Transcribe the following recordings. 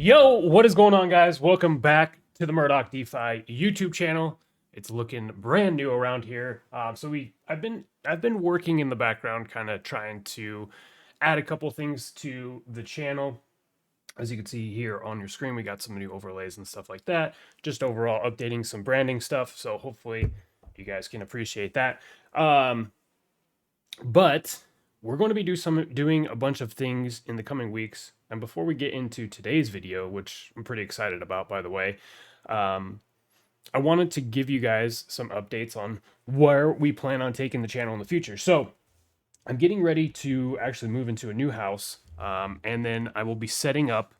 Yo, what is going on, guys? Welcome back to the Murdoch DeFi YouTube channel. It's looking brand new around here. I've been working in the background, kind of trying to add a couple things to the channel. As you can see here on your screen, we got some new overlays and stuff like that. Just overall updating some branding stuff. So hopefully you guys can appreciate that. But we're going to be doing a bunch of things in the coming weeks. And before we get into today's video, which I'm pretty excited about, by the way, um, I wanted to give you guys some updates on where we plan on taking the channel in the future. So I'm getting ready to actually move into a new house, and then I will be setting up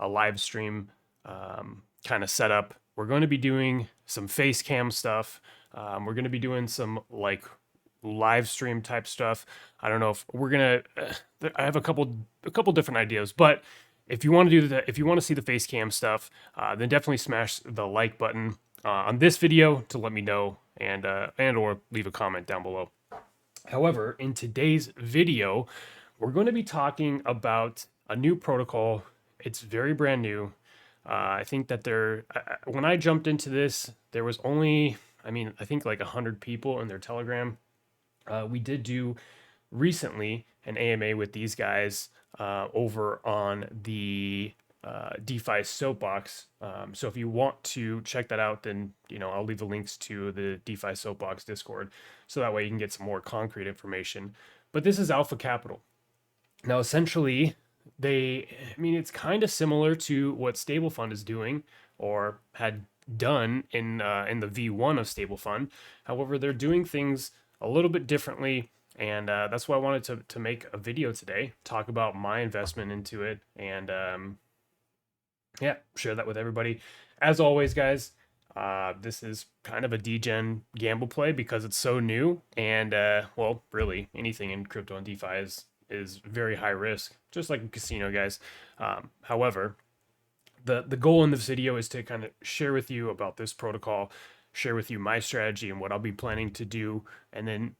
a live stream kind of setup. We're going to be doing some face cam stuff. We're going to be doing some like live stream type stuff. I don't know if we're gonna. I have a couple different ideas, but if you want to do the if you want to see the face cam stuff, then definitely smash the like button on this video to let me know, and or leave a comment down below. However, in today's video, we're going to be talking about a new protocol. It's very brand new. I think that when I jumped into this, there was only, I think like 100 people in their Telegram. We did do recently an AMA with these guys over on the DeFi Soapbox. So if you want to check that out, then I'll leave the links to the DeFi Soapbox Discord, so that way you can get some more concrete information. But this is Alpha Capital. Now, essentially, it's kind of similar to what Stable Fund is doing or had done in the V1 of Stable Fund. However, they're doing things a little bit differently, and that's why I wanted to make a video today, talk about my investment into it, and share that with everybody. As always, guys, this is kind of a degen gamble play because it's so new, and well, really anything in crypto and DeFi is very high risk, just like a casino, guys. However, the goal in this video is to kind of share with you about this protocol, share with you my strategy and what I'll be planning to do, and then,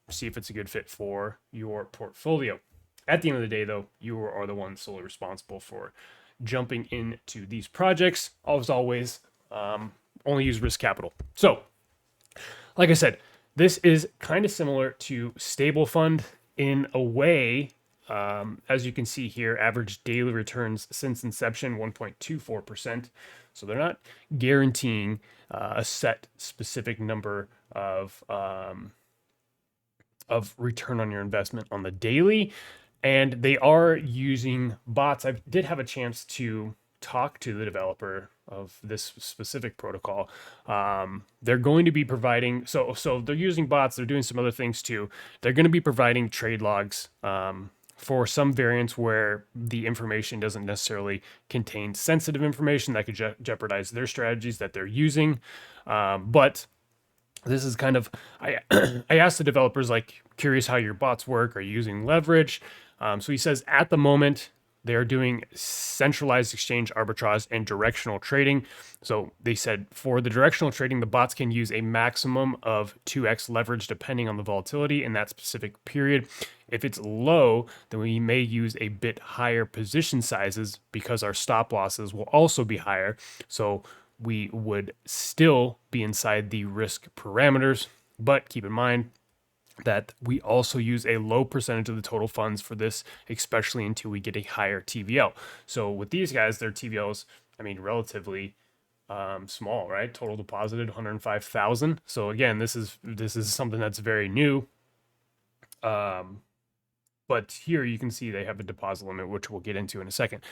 see if it's a good fit for your portfolio. At the end of the day, though, you are the one solely responsible for jumping into these projects. As always, only use risk capital. So, like I said, this is kind of similar to Stable Fund in a way. As you can see here, average daily returns since inception 1.24%. So they're not guaranteeing a set specific number of return on your investment on the daily, and they are using bots. I did have a chance to talk to the developer of this specific protocol. They're going to be providing, so they're using bots. They're doing some other things too. They're going to be providing trade logs for some variants where the information doesn't necessarily contain sensitive information that could jeopardize their strategies that they're using. But this is kind of, I asked the developers, like, curious how your bots work. Are you using leverage? So he says at the moment they're doing centralized exchange arbitrage and directional trading. So they said for the directional trading, the bots can use a maximum of 2x leverage depending on the volatility in that specific period. If it's low, then we may use a bit higher position sizes because our stop losses will also be higher. So we would still be inside the risk parameters, but keep in mind that we also use a low percentage of the total funds for this, especially until we get a higher TVL. So with these guys, their TVLs, relatively small, right? Total deposited 105,000. So again, this is something that's very new. But here you can see they have a deposit limit, which we'll get into in a second.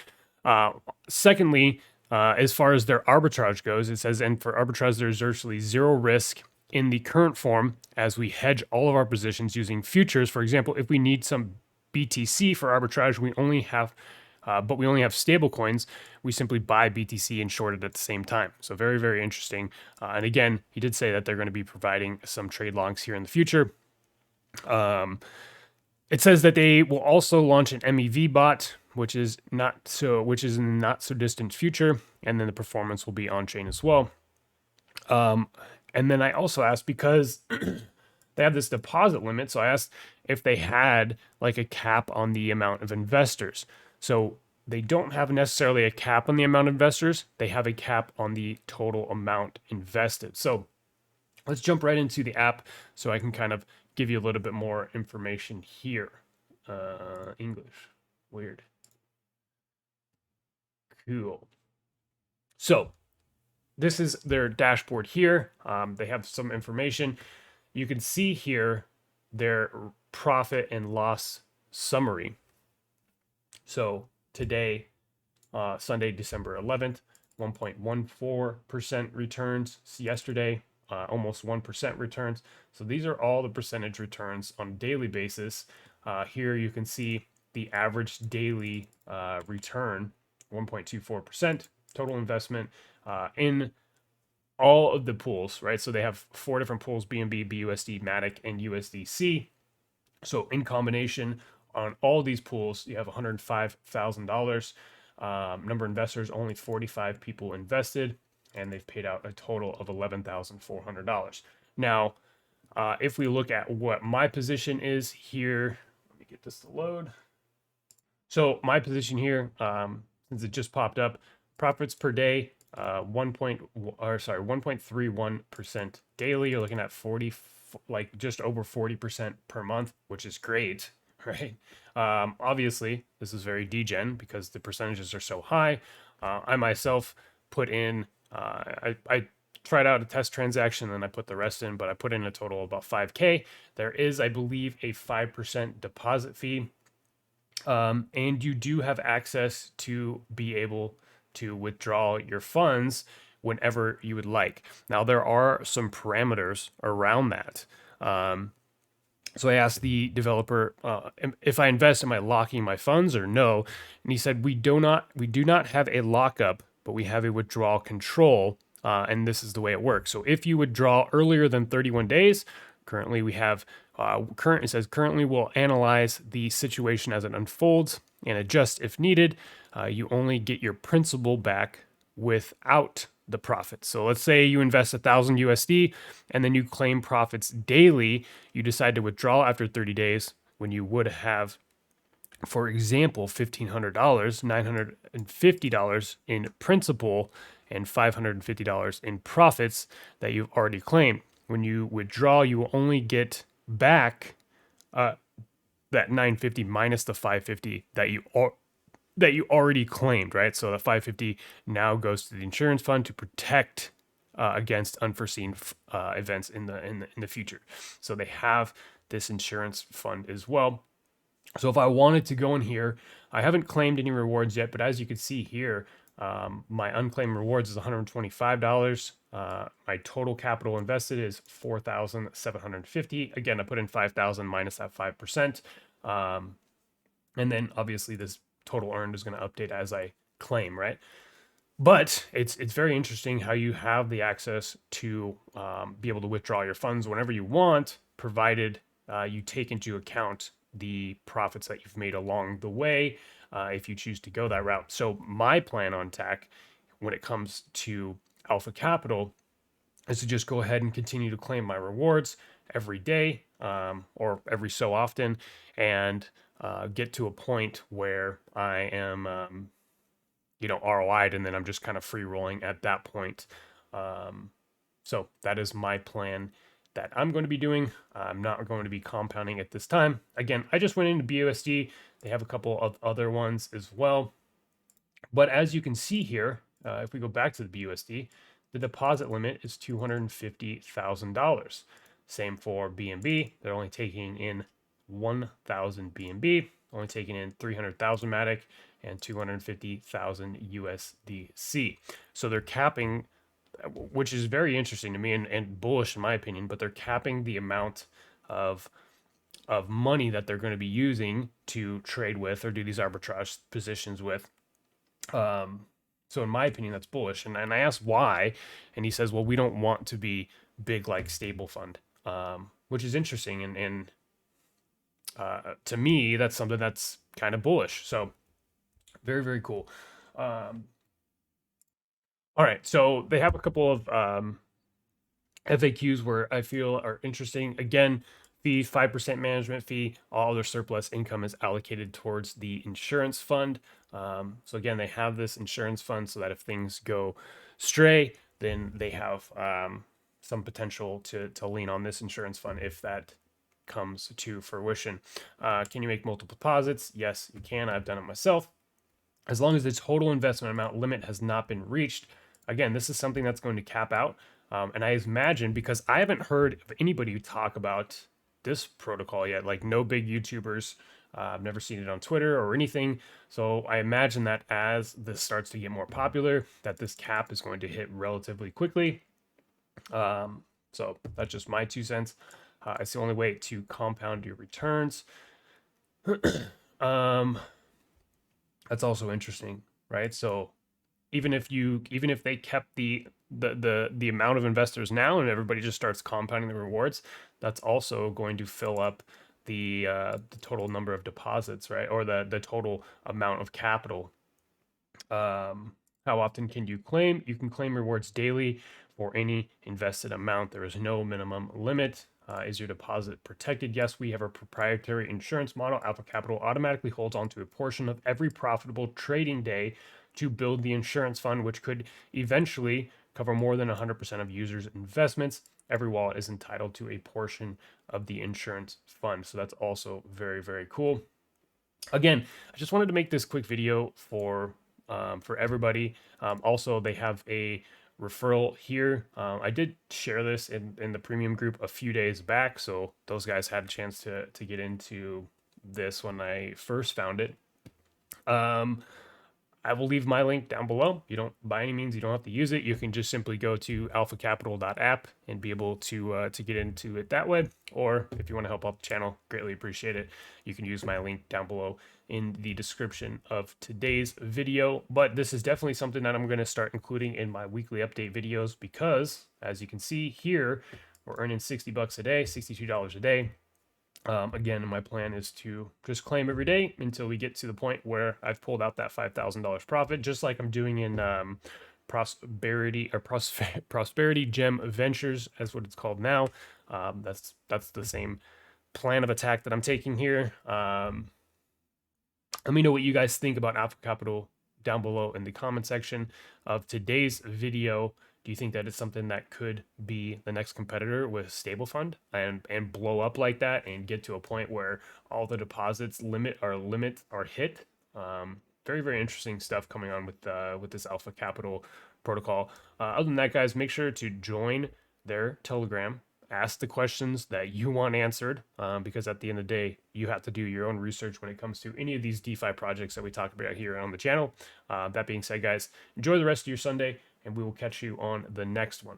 Secondly, as far as their arbitrage goes, it says, and for arbitrage, there's virtually zero risk in the current form as we hedge all of our positions using futures. For example, if we need some BTC for arbitrage, we only have stable coins, we simply buy BTC and short it at the same time. So very, very interesting. And again, he did say that they're going to be providing some trade logs here in the future. It says that they will also launch an MEV bot, which is in the not so distant future, and then the performance will be on chain as well. And then I also asked, because they have this deposit limit, so I asked if they had like a cap on the amount of investors. So they don't have necessarily a cap on the amount of investors. They have a cap on the total amount invested. So let's jump right into the app so I can kind of give you a little bit more information here. English. Weird. Cool. So this is their dashboard here. They have some information. You can see here their profit and loss summary. So today, Sunday, December 11th, 1.14% returns. Yesterday, almost 1% returns. So these are all the percentage returns on a daily basis. Here you can see the average daily return, 1.24% total investment in all of the pools, right? So they have 4 different pools: BNB, BUSD, Matic, and USDC. So in combination on all these pools, you have $105,000. Number of investors, only 45 people invested, and they've paid out a total of $11,400. Now, if we look at what my position is here, let me get this to load. So my position here, since it just popped up, profits per day, 1.31% daily. You're looking at 40, like just over 40% per month, which is great, right? Obviously, this is very degen because the percentages are so high. I myself put in, I tried out a test transaction and I put the rest in, but I put in a total of about 5K. There is, I believe, a 5% deposit fee. And you do have access to be able to withdraw your funds whenever you would like. Now, there are some parameters around that. So I asked the developer, if I invest, am I locking my funds or no? And he said, we do not have a lockup, but we have a withdrawal control. And this is the way it works. So if you withdraw earlier than 31 days, currently we have, it says currently we'll analyze the situation as it unfolds and adjust if needed. You only get your principal back without the profits. So let's say you invest 1,000 USD and then you claim profits daily. You decide to withdraw after 30 days when you would have, for example, $1,500, $950 in principal, and $550 in profits that you've already claimed. When you withdraw, you will only get back that 950 minus the 550 that you already claimed, right? So the 550 now goes to the insurance fund to protect against unforeseen events in the future. So they have this insurance fund as well. So if I wanted to go in here, I haven't claimed any rewards yet, but as you can see here, my unclaimed rewards is $125. My total capital invested is $4,750. Again, I put in 5,000 minus that 5%. And then obviously this total earned is going to update as I claim, right? But it's very interesting how you have the access to be able to withdraw your funds whenever you want, provided you take into account the profits that you've made along the way, if you choose to go that route. So my plan on TAC when it comes to Alpha Capital is to just go ahead and continue to claim my rewards every day, or every so often, and get to a point where I am, ROI'd, and then I'm just kind of free rolling at that point. So that is my plan that I'm going to be doing. I'm not going to be compounding at this time. Again, I just went into BUSD. They have a couple of other ones as well. But as you can see here, if we go back to the BUSD, the deposit limit is $250,000. Same for BNB. They're only taking in 1,000 BNB, only taking in 300,000 Matic, and 250,000 USDC. So they're capping, which is very interesting to me and bullish in my opinion, but they're capping the amount of money that they're going to be using to trade with or do these arbitrage positions with. So in my opinion, that's bullish. And I asked why, and he says, well, we don't want to be big like stable fund, which is interesting. And to me, that's something that's kind of bullish. So very, very cool. All right, so they have a couple of FAQs where I feel are interesting. Again, fee, 5% management fee. All their surplus income is allocated towards the insurance fund. So again, they have this insurance fund so that if things go stray, then they have some potential to lean on this insurance fund if that comes to fruition. Can you make multiple deposits? Yes, you can. I've done it myself. As long as the total investment amount limit has not been reached, again, this is something that's going to cap out. And I imagine, because I haven't heard of anybody talk about this protocol yet, like no big YouTubers. I've never seen it on Twitter or anything. So I imagine that as this starts to get more popular, that this cap is going to hit relatively quickly. So that's just my 2 cents. It's the only way to compound your returns. um, that's also interesting, right? So even if they kept the amount of investors now and everybody just starts compounding the rewards, that's also going to fill up the total number of deposits, right? Or the total amount of capital. How often can you claim? You can claim rewards daily for any invested amount. There is no minimum limit. Is your deposit protected? Yes, we have a proprietary insurance model. Alpha Capital automatically holds onto a portion of every profitable trading day to build the insurance fund, which could eventually cover more than 100% of users' investments. Every wallet is entitled to a portion of the insurance fund. So that's also very, very cool. Again, I just wanted to make this quick video for everybody. Also, they have a referral here. I did share this in the premium group a few days back, so those guys had a chance to get into this when I first found it. I will leave my link down below. You don't, by any means, you don't have to use it. You can just simply go to alphacapital.app and be able to get into it that way. Or if you want to help out the channel, greatly appreciate it. You can use my link down below in the description of today's video. But this is definitely something that I'm going to start including in my weekly update videos because, as you can see here, we're earning $60 a day, $62 a day. Again, my plan is to just claim every day until we get to the point where I've pulled out that $5,000 profit, just like I'm doing in Prosperity Gem Ventures, as what it's called now. That's the same plan of attack that I'm taking here. Let me know what you guys think about Alpha Capital down below in the comment section of today's video. Do you think that it's something that could be the next competitor with Stable Fund and blow up like that and get to a point where all the deposits limit are hit? Very, very interesting stuff coming on with this Alpha Capital protocol. Other than that, guys, make sure to join their Telegram. Ask the questions that you want answered, because at the end of the day, you have to do your own research when it comes to any of these DeFi projects that we talk about here on the channel. That being said, guys, enjoy the rest of your Sunday, and we will catch you on the next one.